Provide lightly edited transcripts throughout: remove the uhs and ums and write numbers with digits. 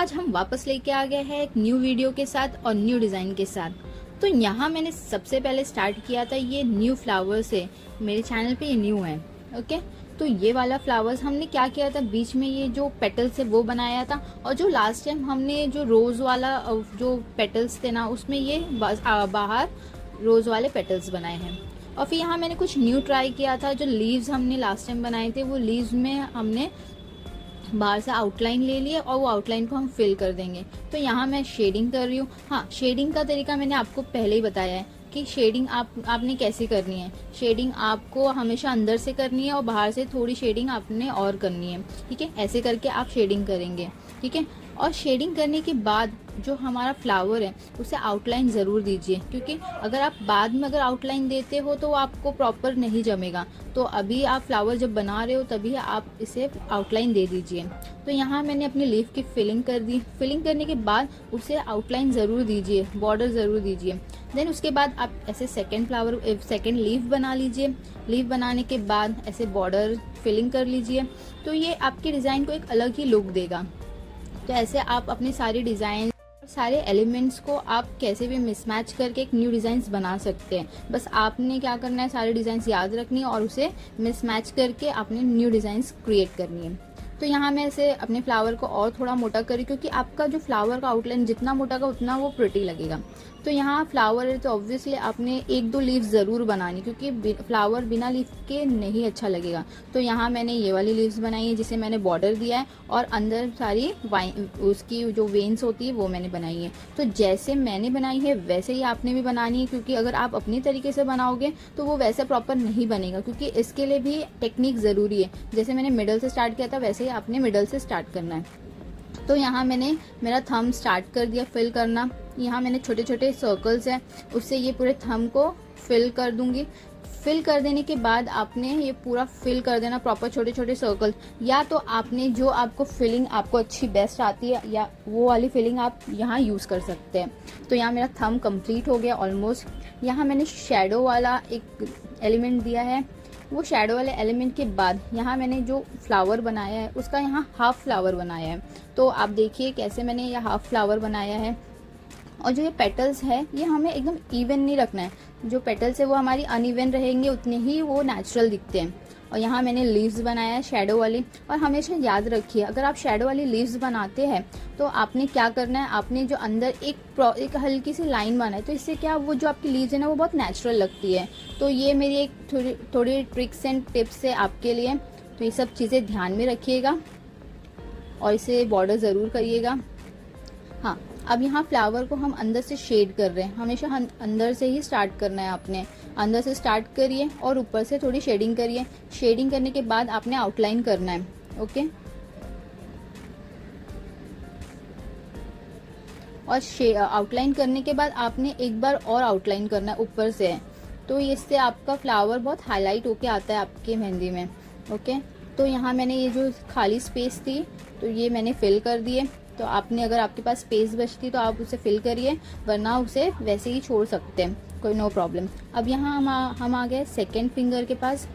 आज हम वापस लेके आ गए हैं एक न्यू वीडियो के साथ और न्यू डिज़ाइन के साथ। तो यहाँ मैंने सबसे पहले स्टार्ट किया था ये न्यू फ्लावर से। मेरे चैनल पे ये न्यू है, ओके। तो ये वाला फ्लावर्स हमने क्या किया था, बीच में ये जो पेटल्स है वो बनाया था, और जो लास्ट टाइम हमने जो रोज़ वाला जो पेटल्स थे ना, उसमें ये बाहर रोज़ वाले पेटल्स बनाए हैं। और फिर यहाँ मैंने कुछ न्यू ट्राई किया था। जो लीव्स हमने लास्ट टाइम बनाए थे, वो लीव्स में हमने बाहर से आउटलाइन ले लिए और वो आउटलाइन को हम फिल कर देंगे। तो यहाँ मैं शेडिंग कर रही हूँ। हाँ, शेडिंग का तरीका मैंने आपको पहले ही बताया है कि शेडिंग आपने कैसे करनी है। शेडिंग आपको हमेशा अंदर से करनी है और बाहर से थोड़ी शेडिंग आपने और करनी है, ठीक है। ऐसे करके आप शेडिंग करेंगे, ठीक है। और शेडिंग करने के बाद जो हमारा फ्लावर है उसे आउटलाइन ज़रूर दीजिए, क्योंकि अगर आप बाद में अगर आउटलाइन देते हो तो आपको प्रॉपर नहीं जमेगा। तो अभी आप फ्लावर जब बना रहे हो तभी आप इसे आउटलाइन दे दीजिए। तो यहाँ मैंने अपनी लीफ की फिलिंग कर दी। फिलिंग करने के बाद उसे आउटलाइन ज़रूर दीजिए, बॉर्डर ज़रूर दीजिए। देन उसके बाद आप ऐसे सेकेंड लीफ बना लीजिए। लीफ बनाने के बाद ऐसे बॉर्डर फिलिंग कर लीजिए। तो ये आपके डिज़ाइन को एक अलग ही लुक देगा। तो ऐसे आप अपने सारे डिज़ाइन, सारे एलिमेंट्स को आप कैसे भी मिसमैच करके एक न्यू डिज़ाइंस बना सकते हैं। बस आपने क्या करना है, सारे डिज़ाइंस याद रखनी है और उसे मिसमैच करके आपने न्यू डिज़ाइंस क्रिएट करनी है। तो यहाँ मैं ऐसे अपने फ्लावर को और थोड़ा मोटा करी, क्योंकि आपका जो फ्लावर का आउटलाइन जितना मोटा का उतना वो प्रिटी लगेगा। तो यहाँ फ्लावर है तो ऑब्वियसली आपने 1-2 लीव्स ज़रूर बनानी, क्योंकि फ्लावर बिना लीफ के नहीं अच्छा लगेगा। तो यहाँ मैंने ये वाली लीव्स बनाई है जिसे मैंने बॉर्डर दिया है, और अंदर सारी उसकी जो वेन्स होती है वो मैंने बनाई है। तो जैसे मैंने बनाई है वैसे ही आपने भी बनानी है, क्योंकि अगर आप अपनी तरीके से बनाओगे तो वो वैसे प्रॉपर नहीं बनेगा, क्योंकि इसके लिए भी टेक्निक ज़रूरी है। जैसे मैंने मिडल से स्टार्ट किया था वैसे ही आपने मिडल से स्टार्ट करना है। तो यहाँ मैंने मेरा थंब स्टार्ट कर दिया फिल करना। यहाँ मैंने छोटे छोटे सर्कल्स हैं, उससे ये पूरे थंब को फिल कर दूंगी। फिल कर देने के बाद आपने ये पूरा फिल कर देना प्रॉपर छोटे छोटे सर्कल, या तो आपने जो आपको फिलिंग आपको अच्छी बेस्ट आती है या वो वाली फिलिंग आप यहाँ यूज़ कर सकते हैं। तो यहाँ मेरा थंब कंप्लीट हो गया ऑलमोस्ट। यहाँ मैंने शेडो वाला एक एलिमेंट दिया है। वो शेडो वाले एलिमेंट के बाद यहाँ मैंने जो फ्लावर बनाया है उसका यहाँ हाफ फ्लावर बनाया है। तो आप देखिए कैसे मैंने यह हाफ फ्लावर बनाया है। और जो ये पेटल्स है ये हमें एकदम इवन नहीं रखना है। जो पेटल्स है वो हमारी अनइवन रहेंगे, उतने ही वो नेचुरल दिखते हैं। और यहाँ मैंने लीव्स बनाया है शेडो वाली। और हमेशा याद रखिए, अगर आप शेडो वाली लीव्स बनाते हैं तो आपने क्या करना है, आपने जो अंदर एक हल्की सी लाइन बनाई, तो इससे क्या वो जो आपकी लीव्स है ना वो बहुत नेचुरल लगती है। तो ये मेरी एक थोड़ी ट्रिक्स एंड टिप्स है आपके लिए। तो ये सब चीज़ें ध्यान में रखिएगा और इसे बॉर्डर ज़रूर करिएगा। हाँ, अब यहाँ फ्लावर को हम अंदर से शेड कर रहे हैं। हमेशा हम अंदर से ही स्टार्ट करना है। आपने अंदर से स्टार्ट करिए और ऊपर से थोड़ी शेडिंग करिए। शेडिंग करने के बाद आपने आउटलाइन करना है, ओके। और आउटलाइन करने के बाद आपने एक बार और आउटलाइन करना है ऊपर से। तो इससे आपका फ्लावर बहुत हाईलाइट होके आता है आपके मेहंदी में, ओके। तो यहाँ मैंने ये जो खाली स्पेस थी तो ये मैंने फिल कर दिए। तो आपने अगर आपके पास स्पेस बचती तो आप उसे फिल करिए, वरना उसे वैसे ही छोड़ सकते हैं, कोई नो प्रॉब्लम। अब यहाँ हम आ गए सेकेंड फिंगर के पास।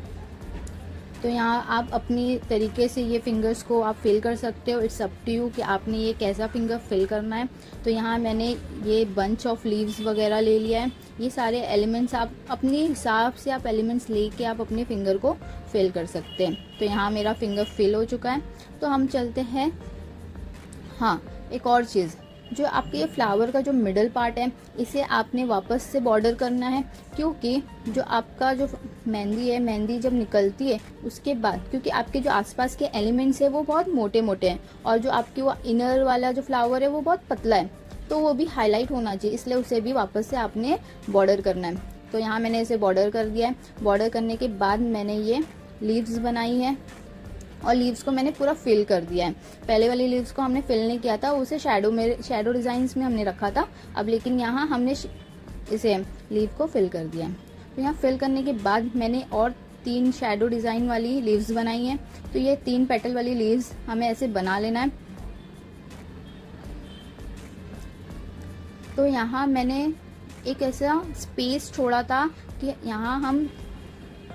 तो यहाँ आप अपनी तरीके से ये फिंगर्स को आप फिल कर सकते हो। इट्स अप टू यू कि आपने ये कैसा फिंगर फिल करना है। तो यहाँ मैंने ये बंच ऑफ लीव्स वगैरह ले लिया है। ये सारे एलिमेंट्स आप अपने हिसाब से आप एलिमेंट्स लेके आप अपने फिंगर को फिल कर सकते हैं। तो यहाँ मेरा फिंगर फिल हो चुका है। तो हम चलते हैं। हाँ, एक और चीज़, जो आपके ये फ्लावर का जो मिडल पार्ट है इसे आपने वापस से बॉर्डर करना है, क्योंकि जो आपका जो मेहंदी है, मेहंदी जब निकलती है उसके बाद, क्योंकि आपके जो आसपास के एलिमेंट्स है वो बहुत मोटे मोटे हैं और जो आपके वो इनर वाला जो फ्लावर है वो बहुत पतला है, तो वो भी हाईलाइट होना चाहिए, इसलिए उसे भी वापस से आपने बॉर्डर करना है। तो यहाँ मैंने इसे बॉर्डर कर दिया है। बॉर्डर करने के बाद मैंने ये लीव्स बनाई है और लीव्स को मैंने पूरा फिल कर दिया है। पहले वाली लीव्स को हमने फिल नहीं किया था, उसे शेडो डिज़ाइंस में हमने रखा था। अब लेकिन यहाँ हमने इसे लीव को फिल कर दिया है। तो यहाँ फिल करने के बाद मैंने और 3 शेडो डिज़ाइन वाली लीव्स बनाई हैं। तो ये 3 पेटल वाली लीव्स हमें ऐसे बना लेना है। तो यहाँ मैंने एक ऐसा स्पेस छोड़ा था कि यहाँ हम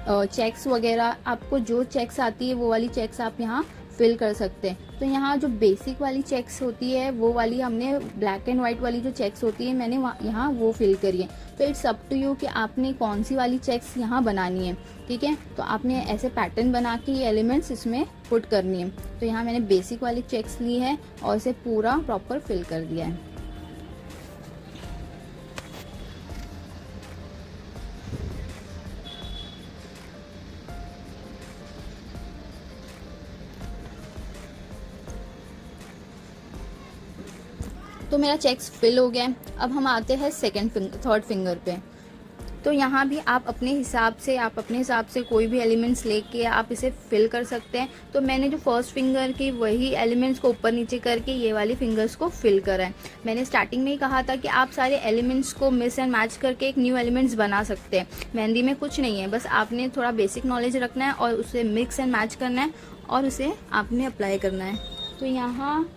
चेक्स वगैरह, आपको जो चेक्स आती है वो वाली चेक्स आप यहाँ फिल कर सकते हैं। तो यहाँ जो बेसिक वाली चेक्स होती है वो वाली हमने ब्लैक एंड वाइट वाली जो चेक्स होती है मैंने यहाँ वो फिल करी है। तो इट्स अप टू यू कि आपने कौन सी वाली चेक्स यहाँ बनानी है, ठीक है। तो आपने ऐसे पैटर्न बना के ये एलिमेंट्स इसमें पुट करनी है। तो यहाँ मैंने बेसिक वाली चेक्स ली है और इसे पूरा प्रॉपर फिल कर दिया है। तो मेरा चेक्स फिल हो गया है। अब हम आते हैं थर्ड फिंगर पे। तो यहाँ भी आप अपने हिसाब से कोई भी एलिमेंट्स लेके आप इसे फिल कर सकते हैं। तो मैंने जो फर्स्ट फिंगर की वही एलिमेंट्स को ऊपर नीचे करके ये वाली फिंगर्स को फिल करा है। मैंने स्टार्टिंग में ही कहा था कि आप सारे एलिमेंट्स को मिक्स एंड मैच करके एक न्यू एलिमेंट्स बना सकते हैं। मेहंदी में कुछ नहीं है, बस आपने थोड़ा बेसिक नॉलेज रखना है और उसे मिक्स एंड मैच करना है और उसे आपने अप्लाई करना है। तो यहाँ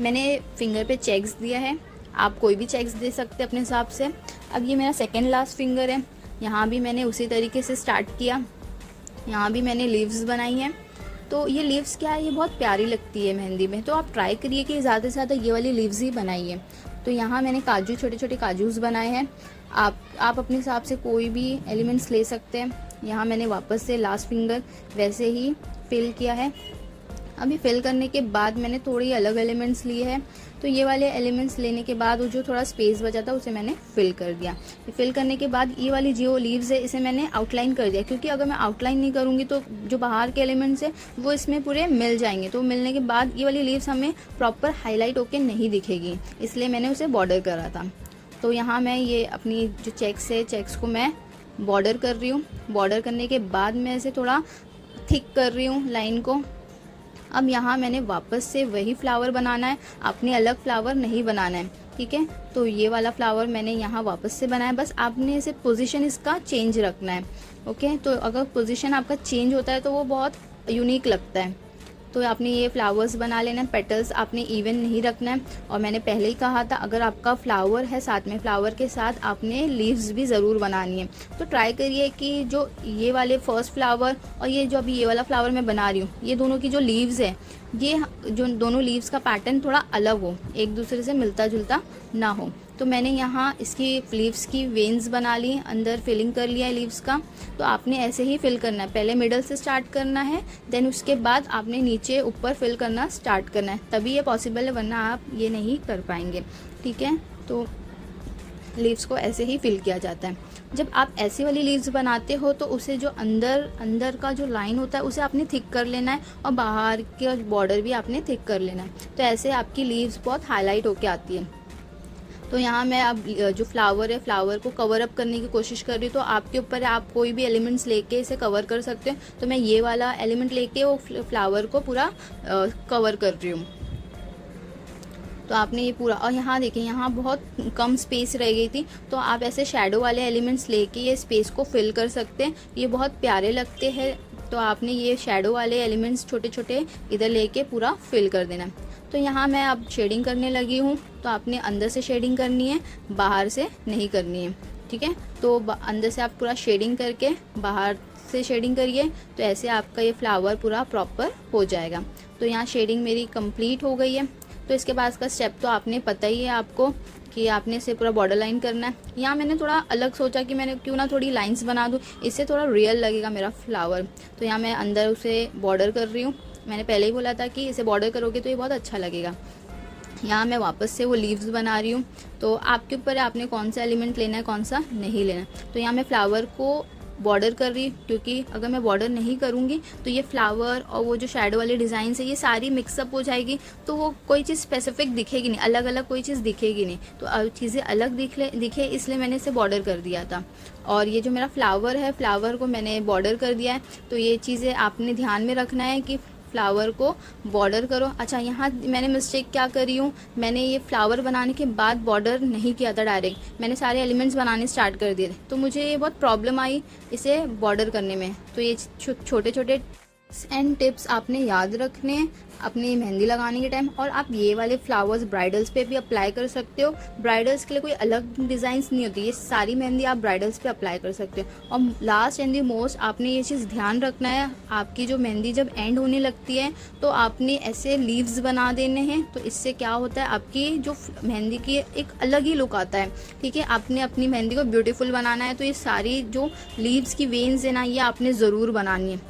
मैंने फिंगर पे चेक्स दिया है, आप कोई भी चेक्स दे सकते हैं अपने हिसाब से। अब ये मेरा सेकेंड लास्ट फिंगर है, यहाँ भी मैंने उसी तरीके से स्टार्ट किया। यहाँ भी मैंने लीव्स बनाई हैं। तो ये लीव्स क्या है, ये बहुत प्यारी लगती है मेहंदी में। तो आप ट्राई करिए कि ज़्यादा से ज़्यादा ये वाली लीव्स ही बनाइए। तो यहाँ मैंने काजू, छोटे छोटे काजूस बनाए हैं। आप अपने हिसाब से कोई भी एलिमेंट्स ले सकते हैं। यहाँ मैंने वापस से लास्ट फिंगर वैसे ही फिल किया है। अभी फिल करने के बाद मैंने थोड़ी अलग एलिमेंट्स लिए हैं। तो ये वाले एलिमेंट्स लेने के बाद वो जो थोड़ा स्पेस बचा था उसे मैंने फिल कर दिया। फिल करने के बाद ये वाली जो लीव्स है इसे मैंने आउटलाइन कर दिया, क्योंकि अगर मैं आउटलाइन नहीं करूँगी तो जो बाहर के एलिमेंट्स है वो इसमें पूरे मिल जाएंगे। तो मिलने के बाद ये वाली लीव्स हमें प्रॉपर हाईलाइट होकर नहीं दिखेगी, इसलिए मैंने उसे बॉर्डर करा था। तो यहाँ मैं ये अपनी जो चेक्स है, चेक्स को मैं बॉर्डर कर रही हूँ। बॉर्डर करने के बाद मैं इसे थोड़ा थिक कर रही हूँ लाइन को। अब यहाँ मैंने वापस से वही फ्लावर बनाना है, आपने अलग फ्लावर नहीं बनाना है, ठीक है। तो ये वाला फ्लावर मैंने यहाँ वापस से बनाया, बस आपने इसे पोजीशन इसका चेंज रखना है, ओके। तो अगर पोजीशन आपका चेंज होता है तो वो बहुत यूनिक लगता है। तो आपने ये फ्लावर्स बना लेना है, पेटल्स आपने इवन नहीं रखना है। और मैंने पहले ही कहा था अगर आपका फ्लावर है साथ में, फ्लावर के साथ आपने लीव्स भी ज़रूर बनानी है। तो ट्राई करिए कि जो ये वाले फर्स्ट फ्लावर और ये जो अभी ये वाला फ्लावर मैं बना रही हूँ, ये दोनों की जो लीव्स है, ये जो दोनों लीव्स का पैटर्न थोड़ा अलग हो, एक दूसरे से मिलता जुलता ना हो। तो मैंने यहाँ इसकी लीव्स की वेन्स बना ली, अंदर फिलिंग कर लिया है लीव्स का। तो आपने ऐसे ही फिल करना है, पहले मिडल से स्टार्ट करना है, देन उसके बाद आपने नीचे ऊपर फिल करना स्टार्ट करना है, तभी ये पॉसिबल है, वरना आप ये नहीं कर पाएंगे, ठीक है। तो लीव्स को ऐसे ही फिल किया जाता है। जब आप ऐसी वाली लीव्स बनाते हो तो उसे जो अंदर का जो लाइन होता है उसे आपने थिक कर लेना है और बाहर के बॉर्डर भी आपने थिक कर लेना है। तो ऐसे आपकी लीव्स बहुत हाईलाइट होके आती है। तो यहाँ मैं अब जो फ्लावर है, फ्लावर को कवर अप करने की कोशिश कर रही हूँ। तो आपके ऊपर है, आप कोई भी एलिमेंट्स लेके इसे कवर कर सकते हो। तो मैं ये वाला एलिमेंट लेके वो फ्लावर को पूरा कवर कर रही हूँ। तो आपने ये पूरा, और यहाँ देखिए यहाँ बहुत कम स्पेस रह गई थी, तो आप ऐसे शैडो वाले एलिमेंट्स लेके ये स्पेस को फिल कर सकते हैं, ये बहुत प्यारे लगते हैं। तो आपने ये शैडो वाले एलिमेंट्स छोटे छोटे इधर लेके पूरा फिल कर देना है। तो यहाँ मैं अब शेडिंग करने लगी हूँ। तो आपने अंदर से शेडिंग करनी है, बाहर से नहीं करनी है, ठीक है। तो अंदर से आप पूरा शेडिंग करके बाहर से शेडिंग करिए, तो ऐसे आपका ये फ्लावर पूरा प्रॉपर हो जाएगा। तो यहाँ शेडिंग मेरी कंप्लीट हो गई है। तो इसके बाद का स्टेप तो आपने पता ही है आपको कि आपने इसे पूरा बॉर्डर लाइन करना है। यहाँ मैंने थोड़ा अलग सोचा कि मैंने क्यों ना थोड़ी लाइंस बना दूँ, इससे थोड़ा रियल लगेगा मेरा फ्लावर। तो यहाँ मैं अंदर उसे बॉर्डर कर रही हूँ। मैंने पहले ही बोला था कि इसे बॉर्डर करोगे तो ये बहुत अच्छा लगेगा। यहाँ मैं वापस से वो लीव्स बना रही हूँ। तो आपके ऊपर है आपने कौन सा एलिमेंट लेना है, कौन सा नहीं लेना। तो यहाँ मैं फ्लावर को बॉर्डर कर रही, क्योंकि अगर मैं बॉर्डर नहीं करूँगी तो ये फ्लावर और वो जो शैडो वाले डिज़ाइन है ये सारी मिक्सअप हो जाएगी, तो वो कोई चीज़ स्पेसिफिक दिखेगी नहीं, अलग अलग कोई चीज़ दिखेगी नहीं। तो चीज़ें अलग दिखे इसलिए मैंने इसे बॉर्डर कर दिया था। और ये जो मेरा फ्लावर है, फ्लावर को मैंने बॉर्डर कर दिया है। तो ये चीज़ें आपने ध्यान में रखना है कि फ्लावर को बॉर्डर करो। अच्छा, यहाँ मैंने मिस्टेक क्या करी हूँ, मैंने ये फ्लावर बनाने के बाद बॉर्डर नहीं किया था, डायरेक्ट मैंने सारे एलिमेंट्स बनाने स्टार्ट कर दिए थे। तो मुझे ये बहुत प्रॉब्लम आई इसे बॉर्डर करने में। तो ये छोटे छोटे एंड टिप्स आपने याद रखने हैं अपनी मेहंदी लगाने के टाइम। और आप ये वाले फ्लावर्स ब्राइडल्स पे भी अप्लाई कर सकते हो। ब्राइडल्स के लिए कोई अलग डिज़ाइंस नहीं होती, ये सारी मेहंदी आप ब्राइडल्स पे अप्लाई कर सकते हो। और लास्ट एंड दी मोस्ट आपने ये चीज़ ध्यान रखना है, आपकी जो मेहंदी जब एंड होने लगती है तो आपने ऐसे लीव्स बना देने हैं। तो इससे क्या होता है, आपकी जो मेहंदी की एक अलग ही लुक आता है। ठीक है, आपने अपनी मेहंदी को ब्यूटीफुल बनाना है तो ये सारी जो लीव्स की वेन्स है ना, ये आपने ज़रूर बनानी है।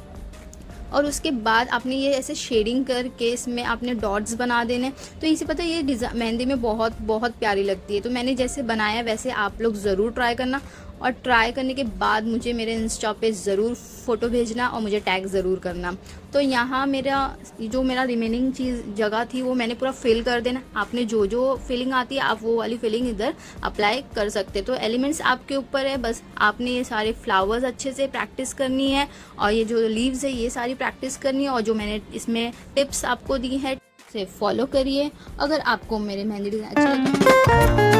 और उसके बाद आपने ये ऐसे शेडिंग करके इसमें आपने डॉट्स बना देने। तो इसी पता है ये डिज़ाइन मेहंदी में बहुत बहुत प्यारी लगती है। तो मैंने जैसे बनाया वैसे आप लोग ज़रूर ट्राई करना, और ट्राई करने के बाद मुझे मेरे इंस्टा पे ज़रूर फ़ोटो भेजना और मुझे टैग ज़रूर करना। तो यहाँ मेरा रिमेनिंग चीज़ जगह थी वो मैंने पूरा फिल कर देना। आपने जो जो फिलिंग आती है आप वो वाली फिलिंग इधर अप्लाई कर सकते। तो एलिमेंट्स आपके ऊपर है, बस आपने ये सारे फ्लावर्स अच्छे से प्रैक्टिस करनी है और ये जो लीव्स है ये सारी प्रैक्टिस करनी है। और जो मैंने इसमें टिप्स आपको दी है से फॉलो करिए। अगर आपको मेरे मेहंदी डिज़ाइन अच्छा लगा